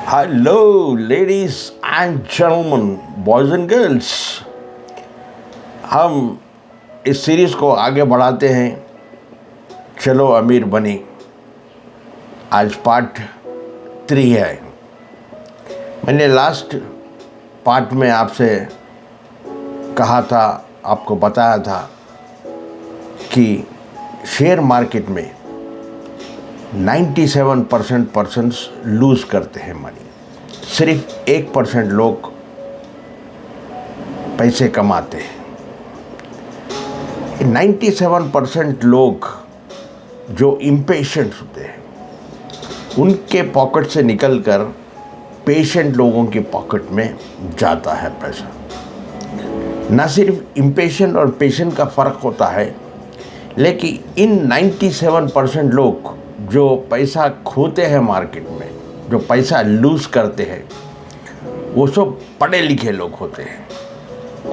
Hello, ladies and gentlemen, boys and girls. हम इस series को आगे बढ़ाते हैं। चलो अमीर बने। आज पार्ट 3 है। मैंने लास्ट पार्ट में आपसे कहा था, आपको बताया था कि शेयर मार्केट में 97% पर्सन्स लूज़ करते हैं मनी। सिर्फ 1% लोग पैसे कमाते हैं। 97% लोग जो इम्पेशेंट होते हैं उनके पॉकेट से निकलकर पेशेंट लोगों के पॉकेट में जाता है पैसा। ना सिर्फ इम्पेशेंट और पेशेंट का फ़र्क होता है, लेकिन इन 97% लोग जो पैसा खोते हैं मार्केट में, जो पैसा लूज़ करते हैं, वो सब पढ़े लिखे लोग होते हैं।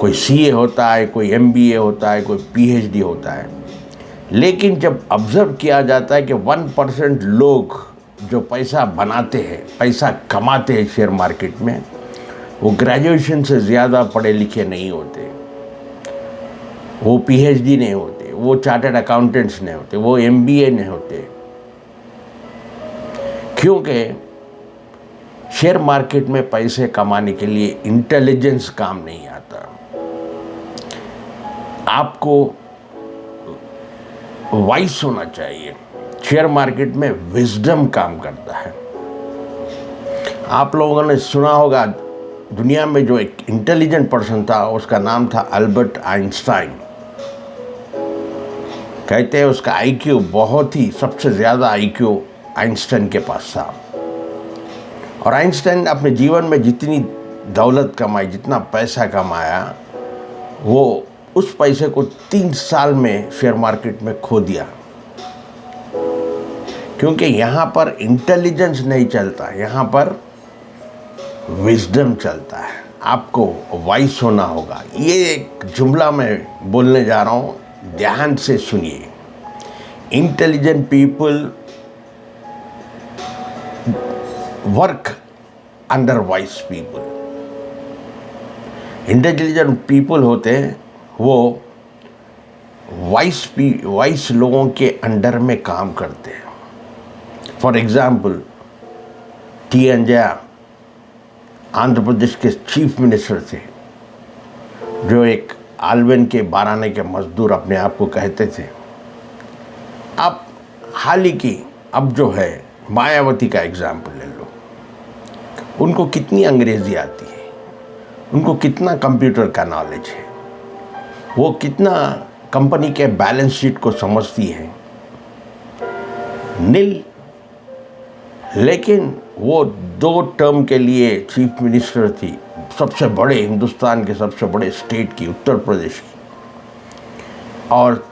कोई सीए होता है, कोई एमबीए होता है, कोई पीएचडी होता है। लेकिन जब ऑब्ज़र्व किया जाता है कि 1% लोग जो पैसा बनाते हैं, पैसा कमाते हैं शेयर मार्केट में, वो ग्रेजुएशन से ज़्यादा पढ़े लिखे नहीं होते, वो पीएचडी नहीं होते, वो चार्टर्ड अकाउंटेंट्स नहीं होते, वो एमबीए नहीं होते। क्योंकि शेयर मार्केट में पैसे कमाने के लिए इंटेलिजेंस काम नहीं आता। आपको वाइस होना चाहिए। शेयर मार्केट में विजडम काम करता है। आप लोगों ने सुना होगा, दुनिया में जो एक इंटेलिजेंट पर्सन था उसका नाम था अल्बर्ट आइंस्टाइन। कहते हैं उसका आईक्यू बहुत ही, सबसे ज़्यादा आईक्यू आइंस्टाइन के पास था। और आइंस्टाइन अपने जीवन में जितनी दौलत कमाई, जितना पैसा कमाया, वो उस पैसे को 3 साल में शेयर मार्केट में खो दिया। क्योंकि यहाँ पर इंटेलिजेंस नहीं चलता, यहाँ पर विजडम चलता है। आपको वाइस होना होगा। ये एक जुमला मैं बोलने जा रहा हूँ, ध्यान से सुनिए। Intelligent people work under vice people. Intelligent people होते हैं वो वाइस लोगों के अंडर में काम करते हैं। For example, T N Jaya Andhra Pradesh के चीफ मिनिस्टर थे, जो एक आलवन के बाराने के मजदूर अपने आप को कहते थे। अब हाल ही की, अब जो है, मायावती का एग्जाम्पल ले लो। उनको कितनी अंग्रेजी आती है, उनको कितना कंप्यूटर का नॉलेज है, वो कितना कंपनी के बैलेंस शीट को समझती है, नील। लेकिन वो 2 टर्म के लिए चीफ मिनिस्टर थी, सबसे बड़े, हिंदुस्तान के सबसे बड़े स्टेट की, उत्तर प्रदेश की। और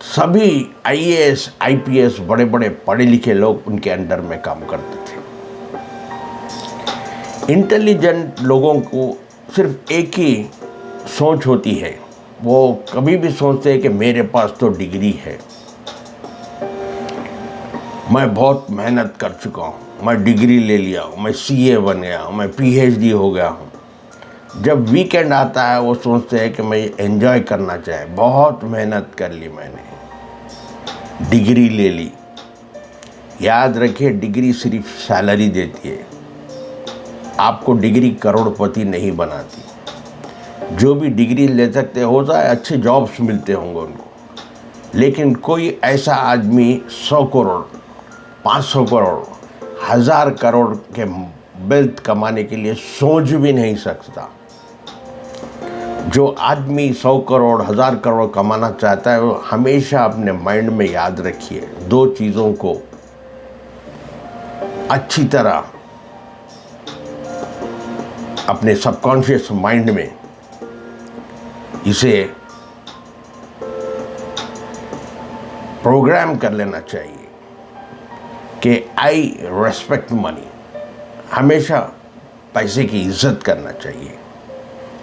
सभी आईएएस आईपीएस बड़े बड़े पढ़े लिखे लोग उनके अंडर में काम करते थे। इंटेलिजेंट लोगों को सिर्फ एक ही सोच होती है। वो कभी भी सोचते हैं कि मेरे पास तो डिग्री है, मैं बहुत मेहनत कर चुका हूँ, मैं डिग्री ले लिया हूँ, मैं सीए बन गया हूँ, मैं पीएचडी हो गया हूँ। जब वीकेंड आता है वो सोचते हैं कि मैं एंजॉय करना चाहे, बहुत मेहनत कर ली मैंने, डिग्री ले ली। याद रखिए, डिग्री सिर्फ सैलरी देती है, आपको डिग्री करोड़पति नहीं बनाती। जो भी डिग्री ले सकते हो जाए, अच्छे जॉब्स मिलते होंगे उनको, लेकिन कोई ऐसा आदमी 100 करोड़, 500 करोड़, 1000 करोड़ के वेल्थ कमाने के लिए सोच भी नहीं सकता। जो आदमी 100 करोड़, 1000 करोड़ कमाना चाहता है, वो हमेशा अपने माइंड में याद रखिए, 2 चीज़ों को अच्छी तरह अपने सबकॉन्शियस माइंड में इसे प्रोग्राम कर लेना चाहिए कि आई रेस्पेक्ट मनी। हमेशा पैसे की इज्जत करना चाहिए।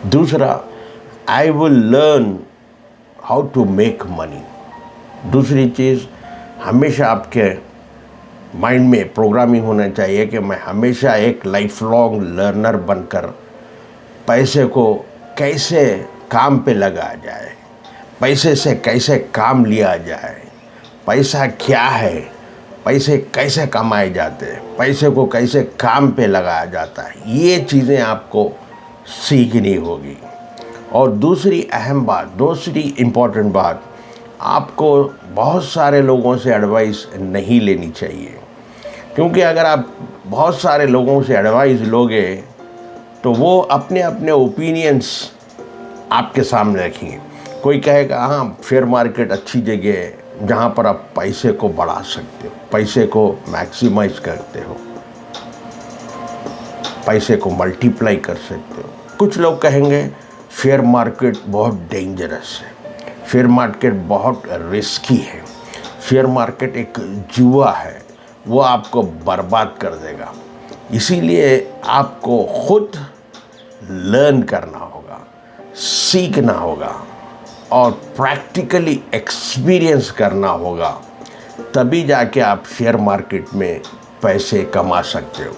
दूसरा, I will learn how to make money. दूसरी चीज़, हमेशा आपके माइंड में प्रोग्रामिंग होना चाहिए कि मैं हमेशा एक लाइफ लॉन्ग लर्नर बनकर पैसे को कैसे काम पे लगाया जाए, पैसे से कैसे काम लिया जाए, पैसा क्या है, पैसे कैसे कमाए जाते हैं, पैसे को कैसे काम पे लगाया जाता है, ये चीज़ें आपको सीखनी होगी। और दूसरी अहम बात, दूसरी इम्पॉर्टेंट बात, आपको बहुत सारे लोगों से एडवाइस नहीं लेनी चाहिए, क्योंकि अगर आप बहुत सारे लोगों से एडवाइस लोगे तो वो अपने अपने ओपिनियंस आपके सामने रखेंगे। कोई कहेगा हाँ शेयर मार्केट अच्छी जगह है जहाँ पर आप पैसे को बढ़ा सकते हो, पैसे को मैक्सिमाइज करते हो, पैसे को मल्टीप्लाई कर सकते हो। कुछ लोग कहेंगे शेयर मार्केट बहुत डेंजरस है, शेयर मार्केट बहुत रिस्की है, शेयर मार्केट एक जुआ है, वो आपको बर्बाद कर देगा। इसीलिए आपको खुद लर्न करना होगा, सीखना होगा और प्रैक्टिकली एक्सपीरियंस करना होगा, तभी जाके आप शेयर मार्केट में पैसे कमा सकते हो।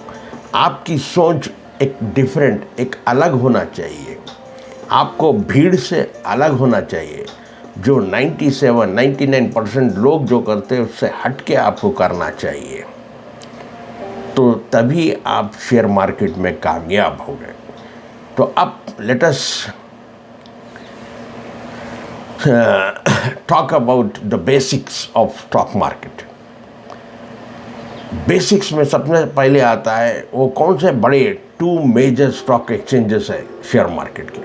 आपकी सोच एक डिफरेंट, एक अलग होना चाहिए, आपको भीड़ से अलग होना चाहिए। जो 97-99% लोग जो करते हैं उससे हट के आपको करना चाहिए, तो तभी आप शेयर मार्केट में कामयाब हो गए। तो अब let us talk about the basics of stock market. Basics में सबसे पहले आता है वो कौन से बड़े 2 मेजर स्टॉक एक्सचेंजेस है शेयर मार्केट के।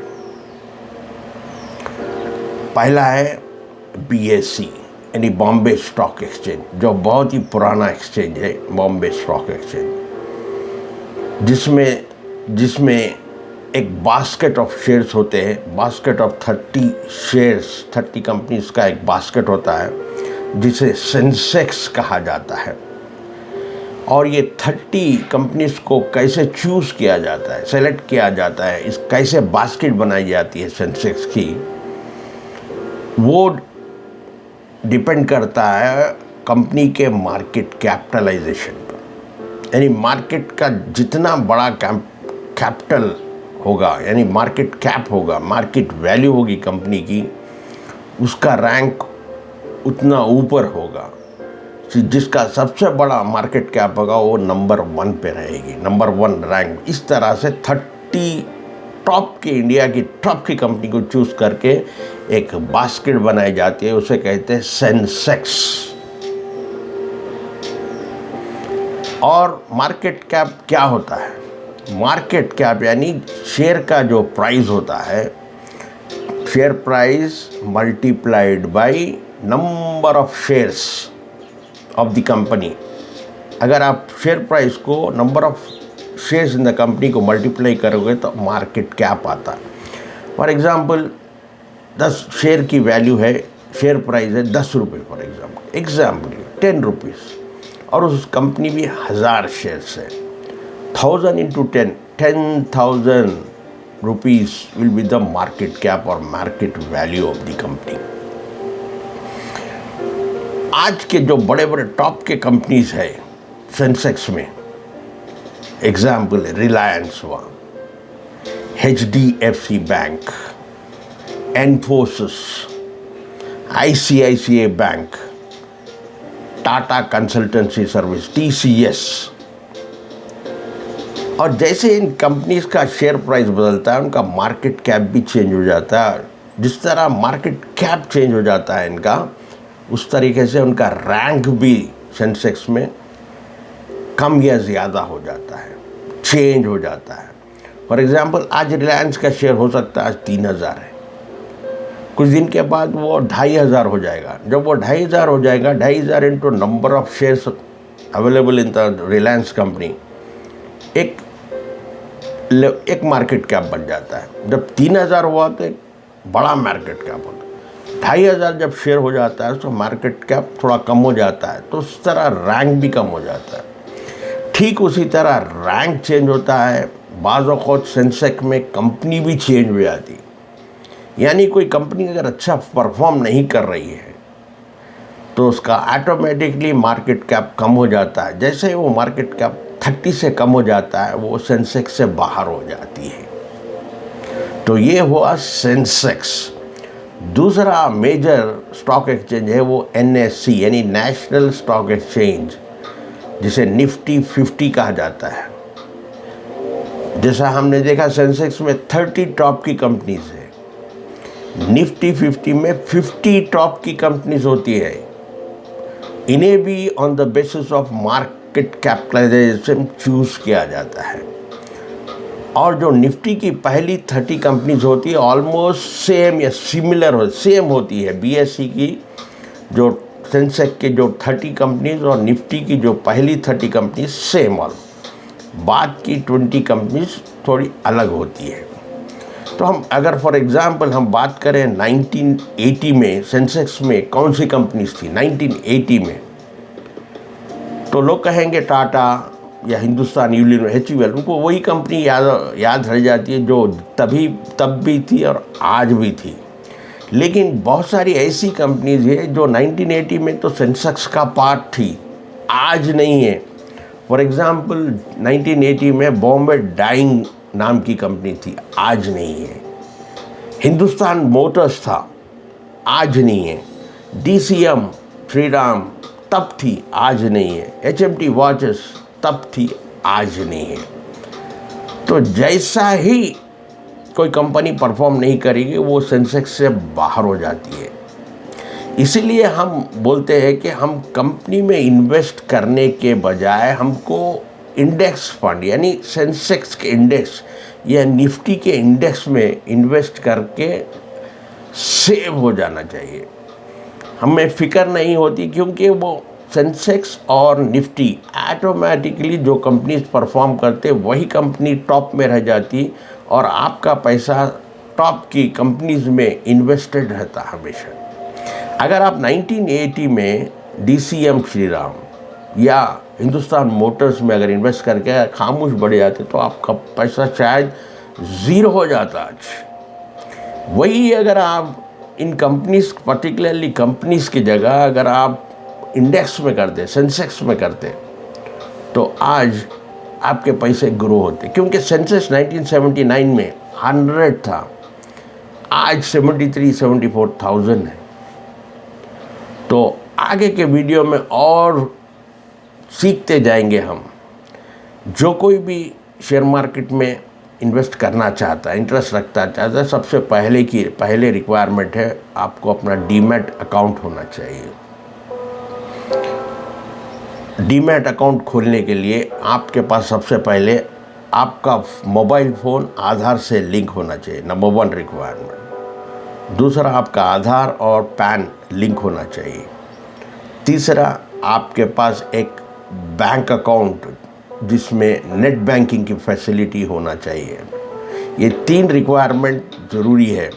पहला है BSE यानी बॉम्बे स्टॉक एक्सचेंज, जो बहुत ही पुराना एक्सचेंज है, बॉम्बे स्टॉक एक्सचेंज, जिसमें एक बास्केट ऑफ शेयर्स होते हैं, बास्केट ऑफ 30 शेयर्स, 30 कंपनीज का एक बास्केट होता है जिसे सेंसेक्स कहा जाता है। और ये 30 कंपनीज को कैसे चूज़ किया जाता है, सेलेक्ट किया जाता है, इस कैसे बास्केट बनाई जाती है सेंसेक्स की, वो डिपेंड करता है कंपनी के मार्केट कैपिटलाइजेशन पर। यानी मार्केट का जितना बड़ा कैपिटल होगा, यानी मार्केट कैप होगा, मार्केट वैल्यू होगी कंपनी की, उसका रैंक उतना ऊपर होगा। जिसका सबसे बड़ा मार्केट कैप होगा वो नंबर 1 पे रहेगी, नंबर 1 रैंक। इस तरह से 30 टॉप की, इंडिया की टॉप की कंपनी को चूज़ करके एक बास्केट बनाई जाती है, उसे कहते हैं सेंसेक्स। और मार्केट कैप क्या होता है? मार्केट कैप यानी शेयर का जो प्राइस होता है, share price multiplied by number of shares of the company. अगर आप शेयर प्राइस को number of shares in the company को मल्टीप्लाई करोगे तो मार्केट कैप आता है। फॉर एग्जांपल 10 शेयर की वैल्यू है, शेयर प्राइस है 10 रुपये फॉर एग्जाम्पल 10 रुपीज़, और उस कंपनी भी 1000 शेयर्स है। 1000 into 10,000 rupees will be the market cap or market value of the company. आज के जो बड़े बड़े टॉप के कंपनीज है सेंसेक्स में, एग्जाम्पल रिलायंस हुआ, HDFC bank, Infosys, ICICI bank, Tata consultancy service, TCS। और जैसे इन कंपनीज का शेयर प्राइस बदलता है, उनका मार्केट कैप भी चेंज हो जाता है। जिस तरह मार्केट कैप चेंज हो जाता है इनका, उस तरीके से उनका रैंक भी सेंसेक्स में कम या ज़्यादा हो जाता है, चेंज हो जाता है। फॉर एग्जांपल आज रिलायंस का शेयर हो सकता है आज 3000 है, कुछ दिन के बाद वो 2500 हो जाएगा। जब वो 2500 हो जाएगा, 2500 into number of shares available in the Reliance company, एक मार्केट कैप बन जाता है। जब 3000 हुआ तो एक बड़ा मार्केट कैप होता है। 2500 जब शेयर हो जाता है तो मार्केट कैप थोड़ा कम हो जाता है, तो उस तरह रैंक भी कम हो जाता है। ठीक उसी तरह रैंक चेंज होता है, बाज़ औक़ात सेंसेक्स में कंपनी भी चेंज हो जाती है। यानी कोई कंपनी अगर अच्छा परफॉर्म नहीं कर रही है तो उसका ऑटोमेटिकली मार्केट कैप कम हो जाता है। जैसे ही वो मार्केट कैप 30 से कम हो जाता है, वो सेंसेक्स से बाहर हो जाती है। तो ये हुआ सेंसेक्स। दूसरा मेजर स्टॉक एक्सचेंज है वो NSE यानी नेशनल स्टॉक एक्सचेंज, जिसे निफ्टी 50 कहा जाता है। जैसा हमने देखा सेंसेक्स में 30 टॉप की कंपनीज है, निफ्टी 50 में 50 टॉप की कंपनीज होती है। इन्हें भी on the basis of market capitalization choose किया जाता है। और जो निफ्टी की पहली 30 कंपनीज होती है ऑलमोस्ट सेम या सिमिलर सेम होती है। BSE की जो सेंसेक्स के जो 30 कंपनीज और निफ्टी की जो पहली 30 कंपनीज सेम, और बाद की 20 कंपनीज थोड़ी अलग होती है। तो हम अगर फॉर एग्जांपल हम बात करें 1980 में सेंसेक्स में कौन सी कंपनीज थी 1980 में, तो लोग कहेंगे टाटा या हिंदुस्तान यूनिलीवर, HUL, उनको वही कंपनी याद रह जाती है जो तब भी थी और आज भी थी। लेकिन बहुत सारी ऐसी कंपनीज है जो 1980 में तो सेंसेक्स का पार्ट थी, आज नहीं है। फॉर एग्जांपल 1980 में बॉम्बे डाइंग नाम की कंपनी थी, आज नहीं है। हिंदुस्तान मोटर्स था, आज नहीं है। DCM श्रीराम तब थी, आज नहीं है। HMT वॉचेस तब थी, आज नहीं है। तो जैसा ही कोई कंपनी परफॉर्म नहीं करेगी वो सेंसेक्स से बाहर हो जाती है। इसीलिए हम बोलते हैं कि हम कंपनी में इन्वेस्ट करने के बजाय हमको इंडेक्स फंड यानी सेंसेक्स के इंडेक्स या निफ्टी के इंडेक्स में इन्वेस्ट करके सेव हो जाना चाहिए। हमें फ़िक्र नहीं होती, क्योंकि वो सेंसेक्स और निफ्टी ऑटोमेटिकली जो कंपनीज परफॉर्म करते वही कंपनी टॉप में रह जाती और आपका पैसा टॉप की कंपनीज में इन्वेस्टेड रहता हमेशा। अगर आप 1980 में DCM श्रीराम या हिंदुस्तान मोटर्स में अगर इन्वेस्ट करके खामोश बढ़ जाते तो आपका पैसा शायद ज़ीरो हो जाता आज। वही अगर आप इन कंपनीज पर्टिकुलरली कंपनीज की जगह अगर आप इंडेक्स में करते, सेंसेक्स में करते, तो आज आपके पैसे ग्रो होते। क्योंकि सेंसेक्स 1979 में 100 था, आज 73-74,000 है। तो आगे के वीडियो में और सीखते जाएंगे हम। जो कोई भी शेयर मार्केट में इन्वेस्ट करना चाहता है, इंटरेस्ट रखता चाहता है, सबसे पहले रिक्वायरमेंट है आपको अपना डीमैट अकाउंट होना चाहिए। डीमैट अकाउंट खोलने के लिए आपके पास सबसे पहले आपका मोबाइल फ़ोन आधार से लिंक होना चाहिए, नंबर 1 रिक्वायरमेंट। दूसरा, आपका आधार और पैन लिंक होना चाहिए। तीसरा, आपके पास एक बैंक अकाउंट जिसमें नेट बैंकिंग की फैसिलिटी होना चाहिए। ये 3 रिक्वायरमेंट ज़रूरी है।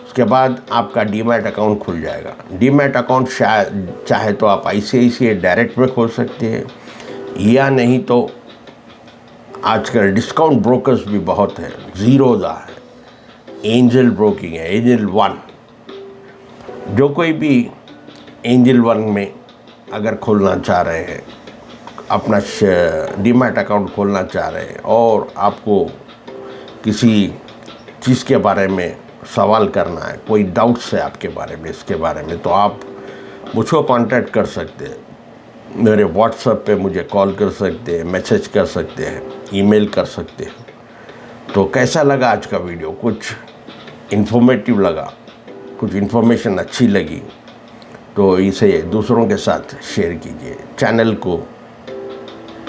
उसके बाद आपका डीमैट अकाउंट खुल जाएगा। डीमैट अकाउंट शायद चाहे तो आप ICICI डायरेक्ट में खोल सकते हैं, या नहीं तो आजकल डिस्काउंट ब्रोकर्स भी बहुत हैं। ज़ीरोदा है, एंजल ब्रोकिंग है, एंजल 1। जो कोई भी एंजल 1 में अगर खोलना चाह रहे हैं, अपना डीमैट अकाउंट खोलना चाह रहे हैं और आपको किसी चीज़ के बारे में सवाल करना है, कोई डाउट्स है आपके बारे में, इसके बारे में, तो आप मुझको कांटेक्ट कर सकते हैं। मेरे व्हाट्सएप पे मुझे कॉल कर सकते हैं, मैसेज कर सकते हैं, ईमेल कर सकते हैं। तो कैसा लगा आज का वीडियो? कुछ इन्फॉर्मेटिव लगा, कुछ इन्फॉर्मेशन अच्छी लगी तो इसे दूसरों के साथ शेयर कीजिए। चैनल को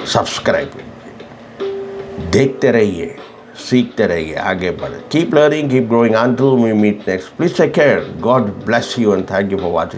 सब्सक्राइब कीजिए। देखते रहिए, सीखते रहिए, आगे बढ़े। Keep learning, keep growing until we meet next. Please take care. God bless you and thank you for watching.